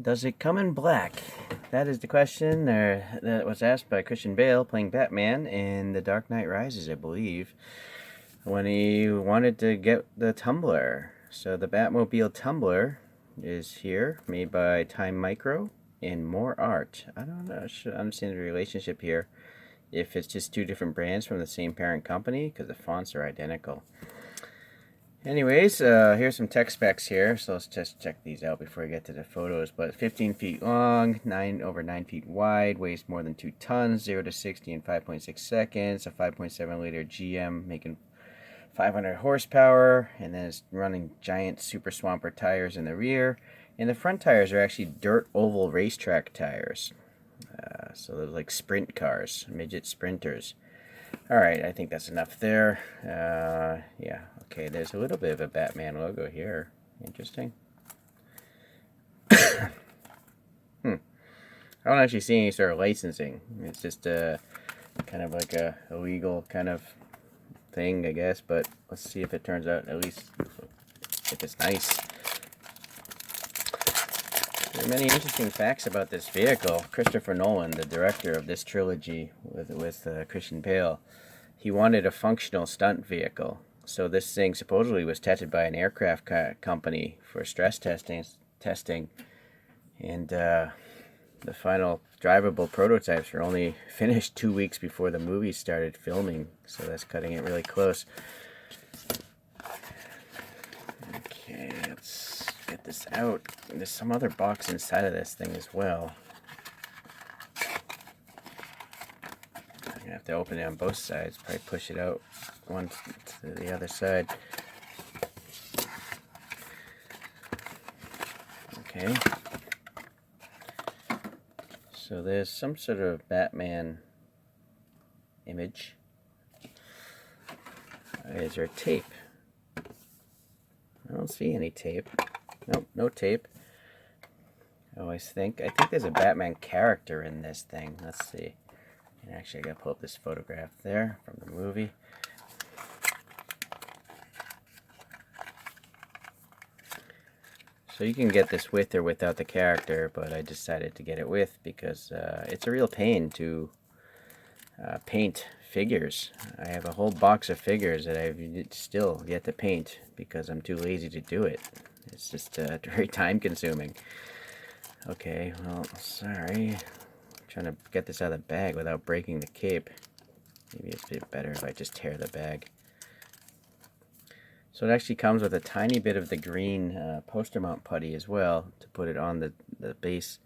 Does it come in black? That is the question that was asked by Christian Bale playing Batman in The Dark Knight Rises, I believe, when he wanted to get the Tumbler. So the Batmobile Tumbler is here, made by Time Micro, and More Art. I don't know, I should understand the relationship here. If it's just two different brands from the same parent company, because the fonts are identical. Anyways, here's some tech specs here, so let's just check these out before I get to the photos. But 15 feet long, 9 feet wide, weighs more than 2 tons, 0 to 60 in 5.6 seconds, a 5.7 liter GM making 500 horsepower, and then it's running giant Super Swamper tires in the rear. And the front tires are actually dirt oval racetrack tires. So they're like sprint cars, midget sprinters. Alright, I think that's enough there. Yeah, okay, there's a little bit of a Batman logo here. Interesting. I don't actually see any sort of licensing. It's just kind of like a illegal kind of thing, I guess. But let's see if it turns out, at least if it's nice. There are many interesting facts about this vehicle. Christopher Nolan, the director of this trilogy with Christian Bale, he wanted a functional stunt vehicle. So this thing supposedly was tested by an aircraft company for stress testing, and the final drivable prototypes were only finished 2 weeks before the movie started filming. So that's cutting it really close. Okay, let's get this out. There's some other box inside of this thing as well. I'm gonna have to open it on both sides, probably push it out one to the other side. Okay. So there's some sort of Batman image. Is there tape? I don't see any tape. Nope, no tape. I think there's a Batman character in this thing. Let's see. And actually, I gotta pull up this photograph there from the movie. So you can get this with or without the character, but I decided to get it with because it's a real pain to paint figures. I have a whole box of figures that I've still yet to paint because I'm too lazy to do it. It's just very time consuming. Okay, well, sorry. I'm trying to get this out of the bag without breaking the cape. Maybe it's a bit better if I just tear the bag. So it actually comes with a tiny bit of the green poster mount putty as well to put it on the base.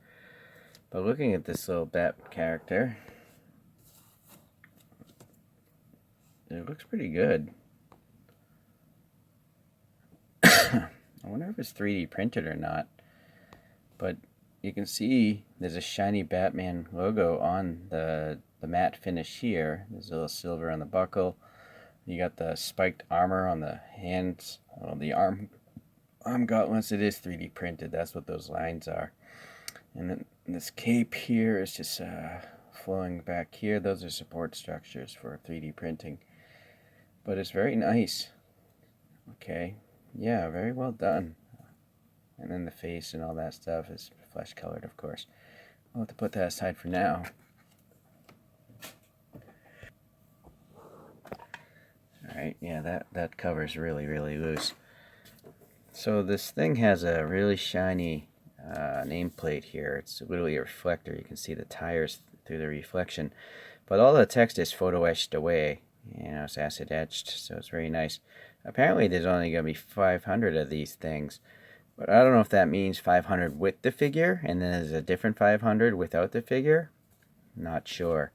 But looking at this little Bat character, it looks pretty good. I wonder if it's 3D printed or not. But you can see there's a shiny Batman logo on the matte finish here. There's a little silver on the buckle. You got the spiked armor on the hands, the arm gauntlets. It is 3D printed. That's what those lines are. And then this cape here is just flowing back here. Those are support structures for 3D printing. But it's very nice. Okay, yeah, very well done. And then the face and all that stuff is flesh colored, of course. I'll have to put that aside for now. Alright, yeah, that cover's really, really loose. So this thing has a really shiny nameplate here. It's literally a reflector. You can see the tires through the reflection. But all the text is photo etched away. You know, it's acid etched, so it's very nice. Apparently there's only going to be 500 of these things. But I don't know if that means 500 with the figure, and then there's a different 500 without the figure. Not sure.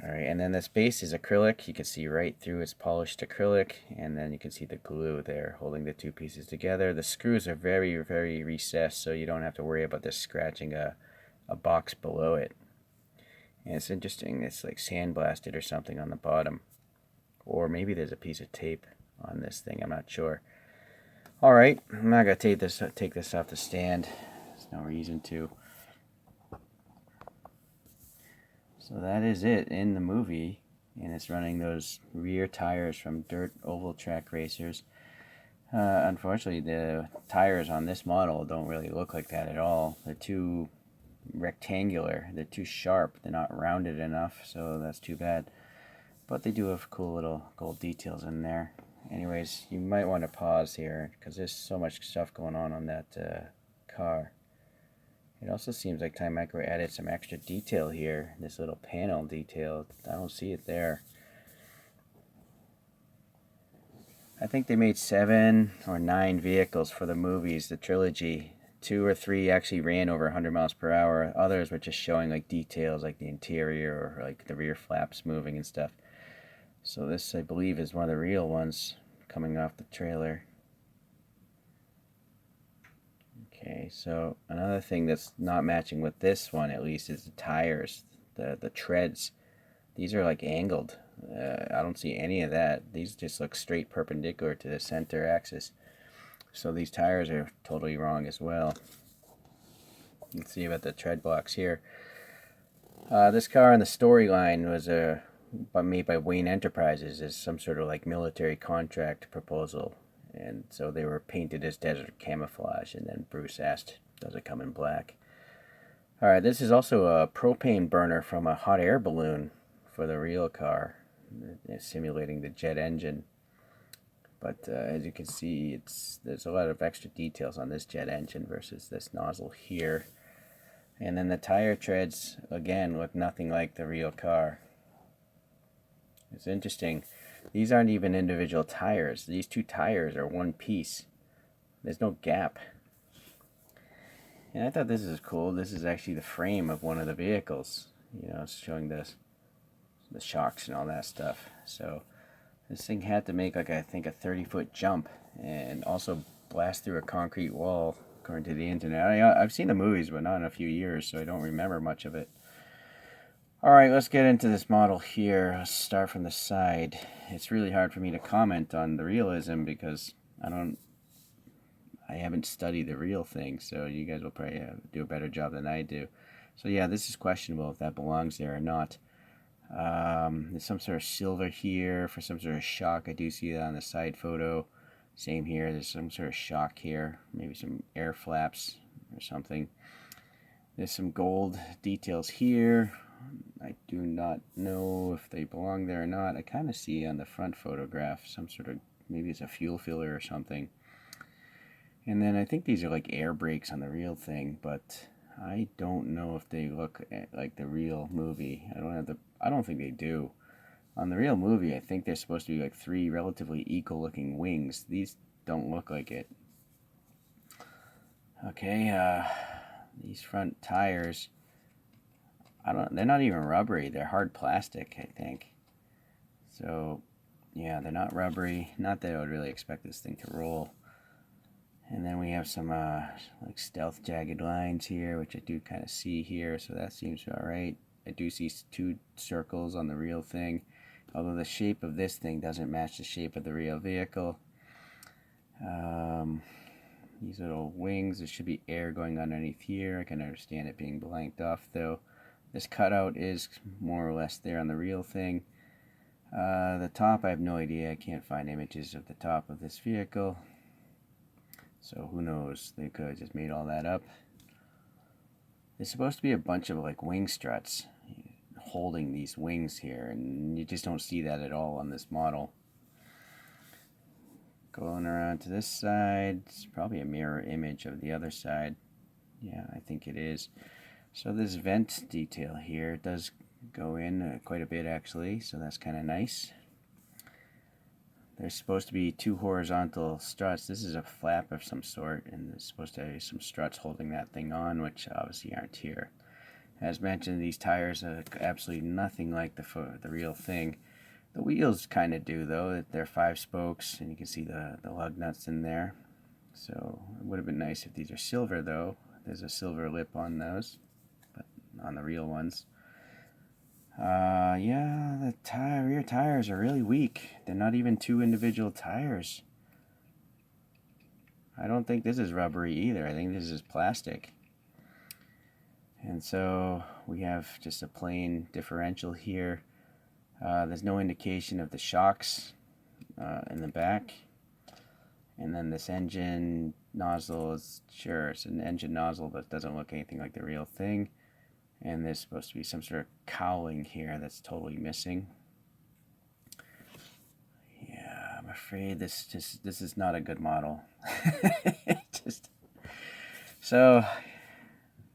Alright, and then this base is acrylic. You can see right through its polished acrylic, and then you can see the glue there holding the two pieces together. The screws are very, very recessed, so you don't have to worry about this scratching a box below it. And it's interesting, it's like sandblasted or something on the bottom. Or maybe there's a piece of tape on this thing, I'm not sure. Alright, I'm not going to take this off the stand. There's no reason to. So that is it in the movie. And it's running those rear tires from dirt oval track racers. Unfortunately, the tires on this model don't really look like that at all. They're too rectangular. They're too sharp. They're not rounded enough, so that's too bad. But they do have cool little gold details in there. Anyways, you might want to pause here because there's so much stuff going on that car. It also seems like Time Micro added some extra detail here. This little panel detail, I don't see it there. I think they made 7 or 9 vehicles for the movies, the trilogy. 2 or 3 actually ran over 100 miles per hour. Others were just showing like details like the interior or like the rear flaps moving and stuff. So this, I believe, is one of the real ones coming off the trailer. Okay, so another thing that's not matching with this one, at least, is the tires, the treads. These are like angled. I don't see any of that. These just look straight perpendicular to the center axis. So these tires are totally wrong as well. Let's see about the tread blocks here. This car in the storyline was made by Wayne Enterprises as some sort of like military contract proposal. And so they were painted as desert camouflage. And then Bruce asked, does it come in black? Alright, this is also a propane burner from a hot air balloon for the real car, simulating the jet engine. But as you can see, there's a lot of extra details on this jet engine versus this nozzle here. And then the tire treads, again, look nothing like the real car. It's interesting. These aren't even individual tires. These 2 tires are one piece. There's no gap. And I thought this is cool. This is actually the frame of one of the vehicles. You know, it's showing the shocks and all that stuff. So this thing had to make like, I think, a 30-foot jump and also blast through a concrete wall, according to the internet. I've seen the movies, but not in a few years, so I don't remember much of it. Alright, let's get into this model here. Let's start from the side. It's really hard for me to comment on the realism because I haven't studied the real thing, so you guys will probably do a better job than I do. So yeah, this is questionable if that belongs there or not. There's some sort of silver here for some sort of shock. I do see that on the side photo. Same here. There's some sort of shock here. Maybe some air flaps or something. There's some gold details here. I do not know if they belong there or not. I kind of see on the front photograph some sort of, maybe it's a fuel filler or something. And then I think these are like air brakes on the real thing, but I don't know if they look like the real movie. I don't think they do. On the real movie, I think they're supposed to be like 3 relatively equal looking wings. These don't look like it. Okay, these front tires, they're not even rubbery. They're hard plastic, I think. So, yeah, they're not rubbery. Not that I would really expect this thing to roll. And then we have some like stealth jagged lines here, which I do kind of see here, so that seems alright. I do see 2 circles on the real thing, although the shape of this thing doesn't match the shape of the real vehicle. These little wings, there should be air going underneath here. I can understand it being blanked off, though. This cutout is more or less there on the real thing. The top, I have no idea. I can't find images of the top of this vehicle. So who knows? They could have just made all that up. There's supposed to be a bunch of like wing struts holding these wings here, and you just don't see that at all on this model. Going around to this side, it's probably a mirror image of the other side. Yeah, I think it is. So this vent detail here does go in quite a bit actually, so that's kind of nice. There's supposed to be 2 horizontal struts. This is a flap of some sort, and there's supposed to be some struts holding that thing on, which obviously aren't here. As mentioned, these tires are absolutely nothing like the real thing. The wheels kind of do, though. They're 5 spokes, and you can see the lug nuts in there. So it would have been nice if these are silver, though. There's a silver lip on those, but on the real ones. Yeah, the rear tires are really weak. They're not even 2 individual tires. I don't think this is rubbery either. I think this is plastic. And so we have just a plain differential here. There's no indication of the shocks in the back. And then this engine nozzle is, sure, it's an engine nozzle, but doesn't look anything like the real thing. And there's supposed to be some sort of cowling here that's totally missing. Yeah, I'm afraid this is not a good model. So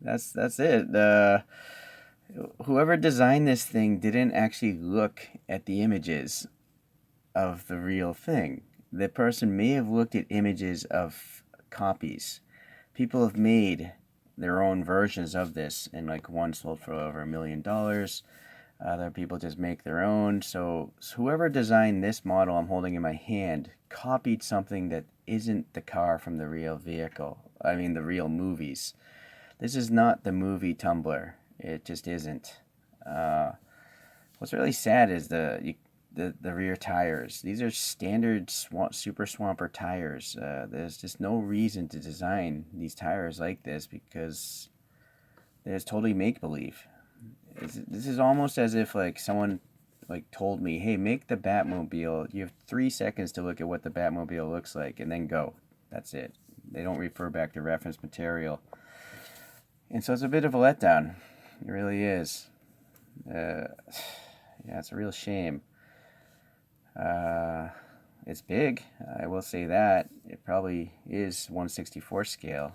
that's it. Whoever designed this thing didn't actually look at the images of the real thing. The person may have looked at images of copies. People have made their own versions of this, and like one sold for over $1 million. Other people just make their own. So whoever designed this model I'm holding in my hand copied something that isn't the car from the real vehicle. I mean, the real movies. This is not the movie Tumbler. It just isn't. What's really sad is the rear tires. These are standard Super Swamper tires. There's just no reason to design these tires like this because it's totally make-believe. This is almost as if like someone like told me, hey, make the Batmobile. You have 3 seconds to look at what the Batmobile looks like and then go. That's it. They don't refer back to reference material. And so it's a bit of a letdown. It really is. Yeah, it's a real shame. It's big, I will say that. It probably is 1/64 scale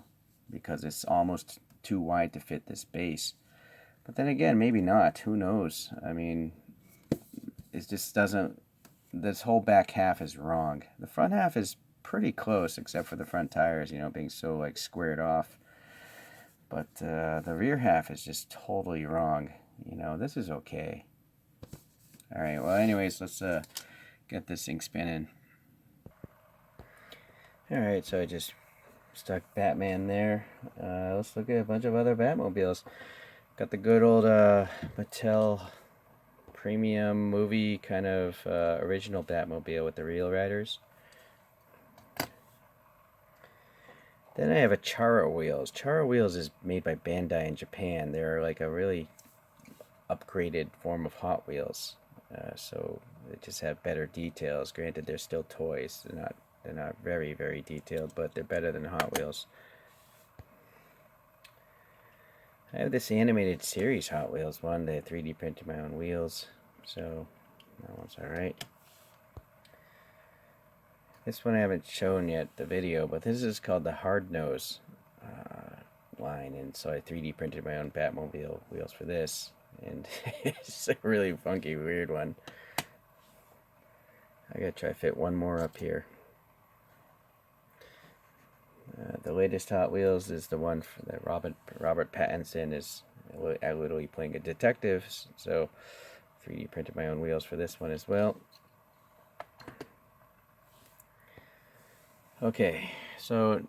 because it's almost too wide to fit this base. But then again, maybe not. Who knows? I mean, it just doesn't... This whole back half is wrong. The front half is pretty close, except for the front tires, you know, being so, like, squared off. But the rear half is just totally wrong. You know, this is okay. Alright, well, anyways, let's get this thing spinning. Alright, so I just stuck Batman there. Let's look at a bunch of other Batmobiles. Got the good old Mattel premium movie kind of original Batmobile with the real riders. Then I have a Chara Wheels. Chara Wheels is made by Bandai in Japan. They're like a really upgraded form of Hot Wheels. So they just have better details. Granted, they're still toys. They're not very, very detailed, but they're better than Hot Wheels. I have this animated series Hot Wheels one. They 3D printed my own wheels, so that one's alright. This one I haven't shown yet, the video, but this is called the Hard Nose line, and so I 3D printed my own Batmobile wheels for this, and it's a really funky, weird one. I gotta try to fit one more up here. The latest Hot Wheels is the one for that Robert Pattinson is literally playing a detective, so 3D printed my own wheels for this one as well. Okay, so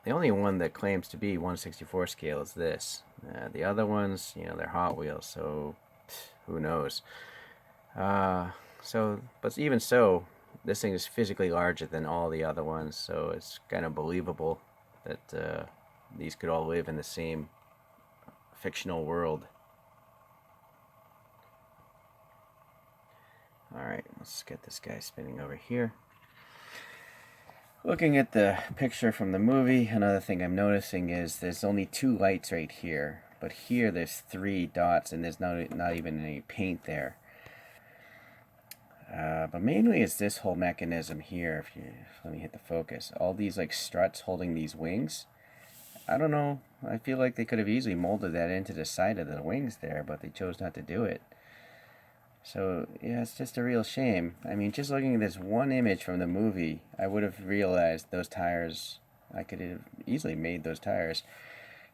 the only one that claims to be 1/64 scale is this. The other ones, you know, they're Hot Wheels, so who knows. But even so, this thing is physically larger than all the other ones, so it's kind of believable that these could all live in the same fictional world. Alright, let's get this guy spinning over here. Looking at the picture from the movie, another thing I'm noticing is there's only 2 lights right here, but here there's 3 dots and there's not even any paint there. But mainly it's this whole mechanism here. Let me hit the focus. All these like struts holding these wings. I don't know. I feel like they could have easily molded that into the side of the wings there, but they chose not to do it. So yeah, it's just a real shame. I mean, just looking at this one image from the movie, I would have realized those tires. I could have easily made those tires.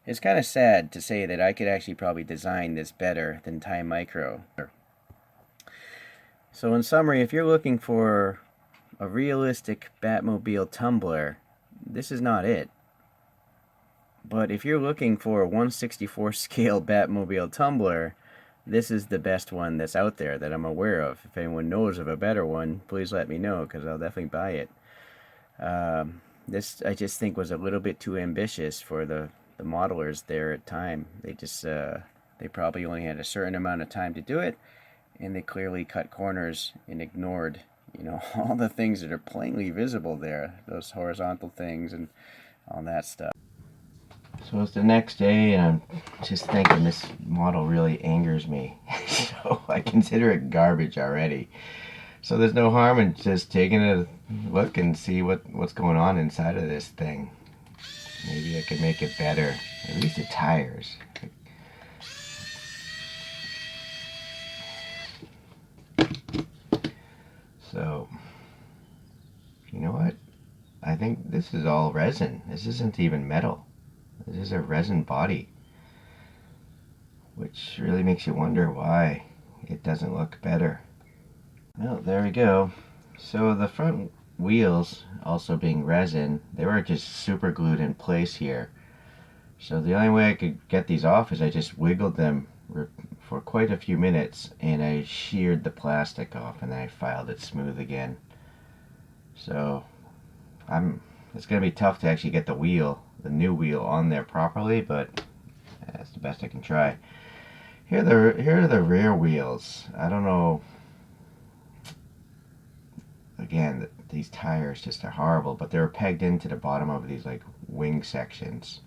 It's kind of sad to say that I could actually probably design this better than Time Micro. So in summary, if you're looking for a realistic Batmobile Tumbler, this is not it. But if you're looking for a 1/64 scale Batmobile Tumbler, this is the best one that's out there that I'm aware of. If anyone knows of a better one, please let me know, because I'll definitely buy it. This I just think was a little bit too ambitious for the modelers there at time. They probably only had a certain amount of time to do it, and they clearly cut corners and ignored you know, all the things that are plainly visible there, those horizontal things and all that stuff. So it's the next day, and I'm just thinking this model really angers me. So I consider it garbage already. So there's no harm in just taking a look and see what's going on inside of this thing. Maybe I could make it better. At least the tires. So, you know what? I think this is all resin. This isn't even metal. This is a resin body. Which really makes you wonder why it doesn't look better. Well, there we go. So the front wheels, also being resin, they were just super glued in place here. So the only way I could get these off is I just wiggled them for quite a few minutes, and I sheared the plastic off, and then I filed it smooth again. So it's going to be tough to actually get the new wheel on there properly, but that's the best I can try. Here are the rear wheels. I don't know. Again, these tires just are horrible, but they're pegged into the bottom of these like wing sections.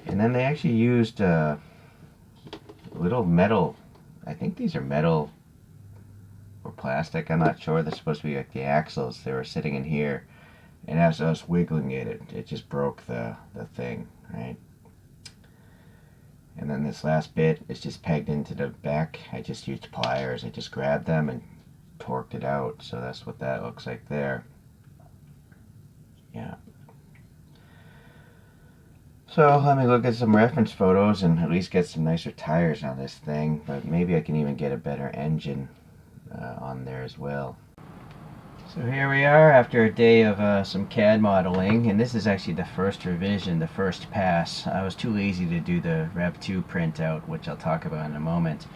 And then they actually used little metal, I think these are metal or plastic, I'm not sure. They're supposed to be like the axles. They were sitting in here, and as I was wiggling it just broke the thing, right? And then this last bit is just pegged into the back. I just used pliers. I just grabbed them and torqued it out. So that's what that looks like there. Yeah. So let me look at some reference photos and at least get some nicer tires on this thing. But maybe I can even get a better engine on there as well. So here we are after a day of some CAD modeling, and this is actually the first revision, the first pass. I was too lazy to do the Rev 2 printout, which I'll talk about in a moment.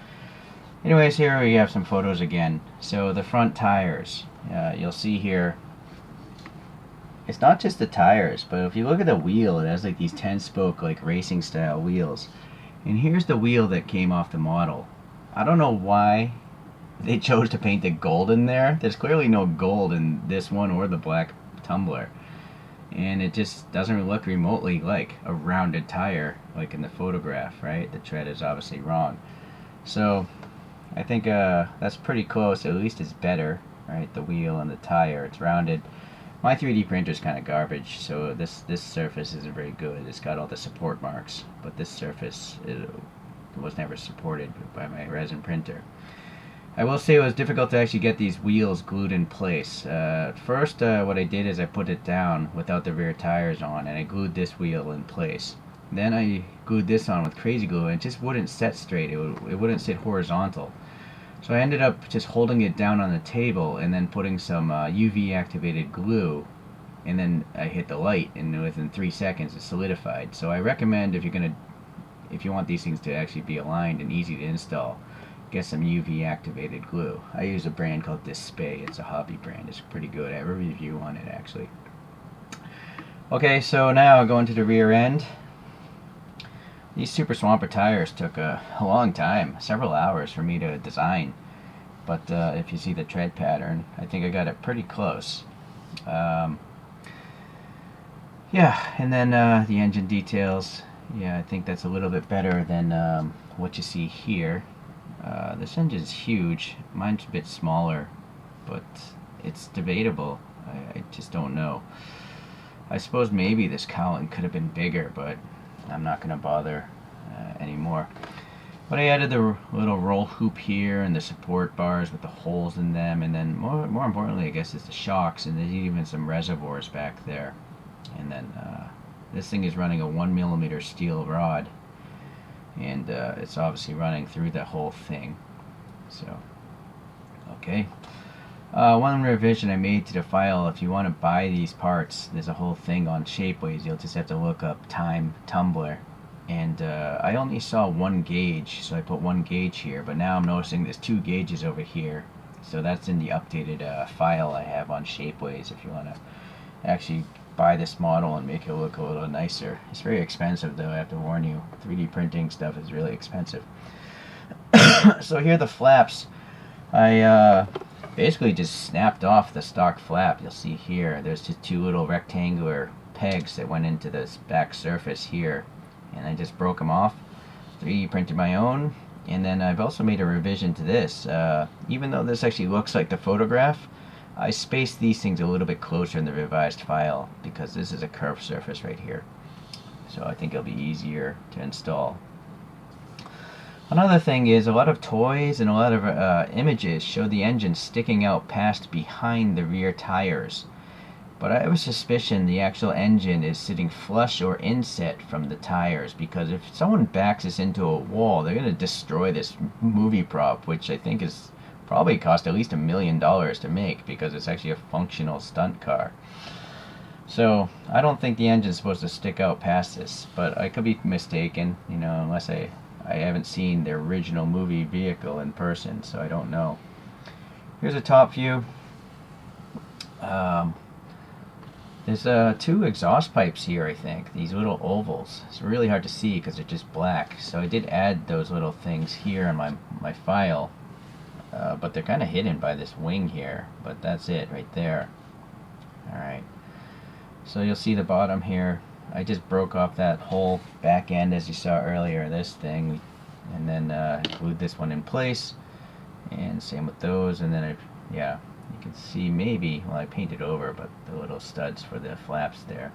Anyways, here we have some photos again. So the front tires, you'll see here, it's not just the tires, but if you look at the wheel, it has like these 10-spoke like racing style wheels. And here's the wheel that came off the model. I don't know why they chose to paint the gold in there. There's clearly no gold in this one or the black Tumbler, and it just doesn't look remotely like a rounded tire like in the photograph, right? The tread is obviously wrong. So I think that's pretty close. At least it's better, right? The wheel and the tire, it's rounded. My 3D printer is kind of garbage, so this surface isn't very good. It's got all the support marks, but this surface was never supported by my resin printer. I will say it was difficult to actually get these wheels glued in place. First, what I did is I put it down without the rear tires on, and I glued this wheel in place. Then I glued this on with crazy glue, and it just wouldn't set straight. It wouldn't sit horizontal. So I ended up just holding it down on the table and then putting some UV activated glue, and then I hit the light, and within 3 seconds it solidified. So I recommend if you want these things to actually be aligned and easy to install, get some UV activated glue. I use a brand called Display. It's a hobby brand. It's pretty good. I have a review on it actually. Okay, so now going to the rear end. These Super Swamper tires took a long time, several hours for me to design. But if you see the tread pattern, I think I got it pretty close. Yeah, and then the engine details. Yeah, I think that's a little bit better than what you see here. This engine's huge. Mine's a bit smaller, but it's debatable. I just don't know. I suppose maybe this cowling could have been bigger, but I'm not going to bother anymore. But I added the little roll hoop here and the support bars with the holes in them, and then more importantly, I guess, is the shocks, and there's even some reservoirs back there. And then this thing is running a 1mm steel rod, and it's obviously running through the whole thing. So okay, one revision I made to the file: if you want to buy these parts, there's a whole thing on Shapeways. You'll just have to look up Time Tumbler, and I only saw one gauge, so I put one gauge here, but now I'm noticing there's 2 gauges over here. So that's in the updated file I have on Shapeways if you want to actually buy this model and make it look a little nicer. It's very expensive though, I have to warn you. 3D printing stuff is really expensive. So here are the flaps. I basically just snapped off the stock flap. You'll see here, there's just two little rectangular pegs that went into this back surface here, and I just broke them off. 3D printed my own, and then I've also made a revision to this. Even though this actually looks like the photograph, I spaced these things a little bit closer in the revised file because this is a curved surface right here. So I think it'll be easier to install. Another thing is a lot of toys and a lot of images show the engine sticking out past behind the rear tires. But I have a suspicion the actual engine is sitting flush or inset from the tires, because if someone backs this into a wall, they're going to destroy this movie prop, which I think is probably cost at least $1 million to make, because it's actually a functional stunt car. So I don't think the engine's supposed to stick out past this, but I could be mistaken, you know, unless I haven't seen the original movie vehicle in person, so I don't know. Here's a top view. There's two exhaust pipes here, I think. These little ovals. It's really hard to see because they're just black. So I did add those little things here in my file, but they're kind of hidden by this wing here. But that's it right there. Alright. So you'll see the bottom here. I just broke off that whole back end as you saw earlier, this thing, and then glued this one in place, and same with those, and then yeah, you can see maybe, well, I painted over, but the little studs for the flaps there.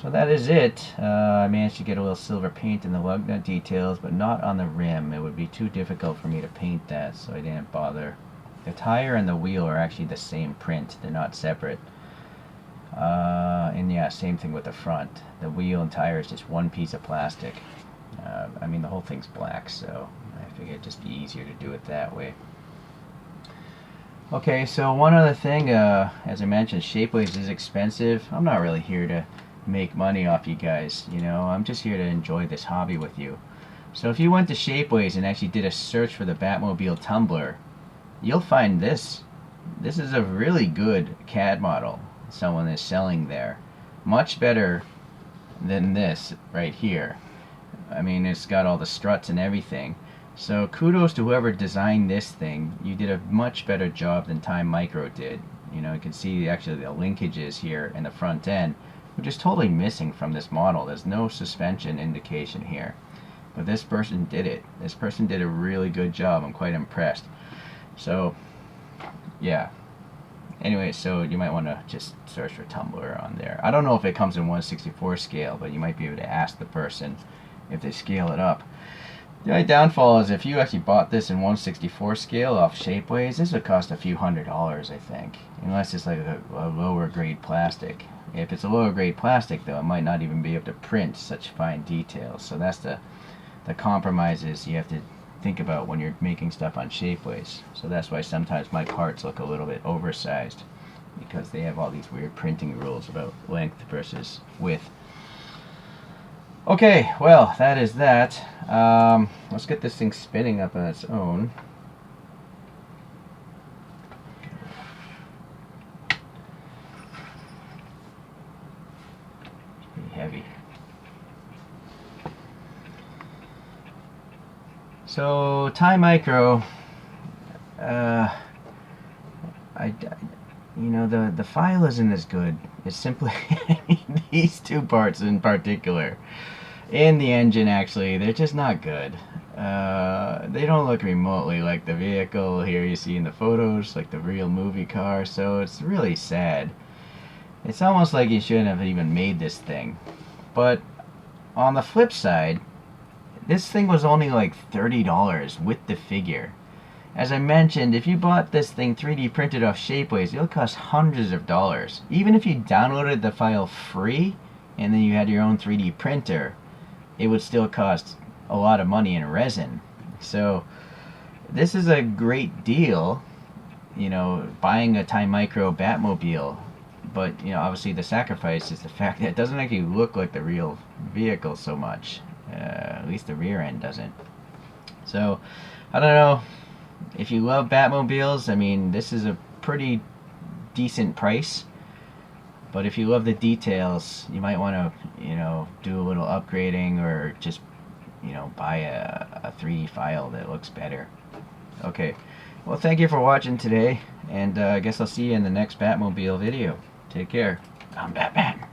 So that is it. I managed to get a little silver paint in the lug nut details, but not on the rim. It would be too difficult for me to paint that, so I didn't bother. The tire and the wheel are actually the same print, they're not separate. And yeah, same thing with the front. The wheel and tire is just one piece of plastic. I mean, the whole thing's black, so I figured it'd just be easier to do it that way. Okay, so one other thing, as I mentioned, Shapeways is expensive. I'm not really here to make money off you guys, you know. I'm just here to enjoy this hobby with you. So if you went to Shapeways and actually did a search for the Batmobile Tumbler, you'll find this. This is a really good CAD model someone is selling there. Much better than this right here. I mean, it's got all the struts and everything. So kudos to whoever designed this thing. You did a much better job than Time Micro did. You know, you can see actually the linkages here in the front end, which is totally missing from this model. There's no suspension indication here. But this person did it. This person did a really good job. I'm quite impressed. So, yeah. Anyway, so you might want to just search for Tumbler on there. I don't know if it comes in 1/64 scale, but you might be able to ask the person if they scale it up. The only downfall is if you actually bought this in 1/64 scale off Shapeways, this would cost a few $100s, I think. Unless it's like a lower grade plastic. If it's a lower grade plastic, though, it might not even be able to print such fine details. So that's the compromises you have to think about when you're making stuff on Shapeways. So that's why sometimes my parts look a little bit oversized, because they have all these weird printing rules about length versus width. Okay, well, that is that. Let's get this thing spinning up on its own. It's pretty heavy. So, Time Micro, you know, the file isn't as good. It's simply these two parts in particular, and the engine actually, they're just not good. They don't look remotely like the vehicle here you see in the photos, like the real movie car, so it's really sad. It's almost like you shouldn't have even made this thing. But on the flip side, this thing was only like $30 with the figure. As I mentioned, if you bought this thing 3D printed off Shapeways, it'll cost hundreds of dollars. Even if you downloaded the file free and then you had your own 3D printer, it would still cost a lot of money in resin. So this is a great deal, you know, buying a Time Micro Batmobile. But, you know, obviously the sacrifice is the fact that it doesn't actually look like the real vehicle so much. At least the rear end doesn't. So, I don't know. If you love Batmobiles, I mean, this is a pretty decent price. But if you love the details, you might want to, you know, do a little upgrading, or just, you know, buy a 3D file that looks better. Okay. Well, thank you for watching today, and I guess I'll see you in the next Batmobile video. Take care. I'm Batman.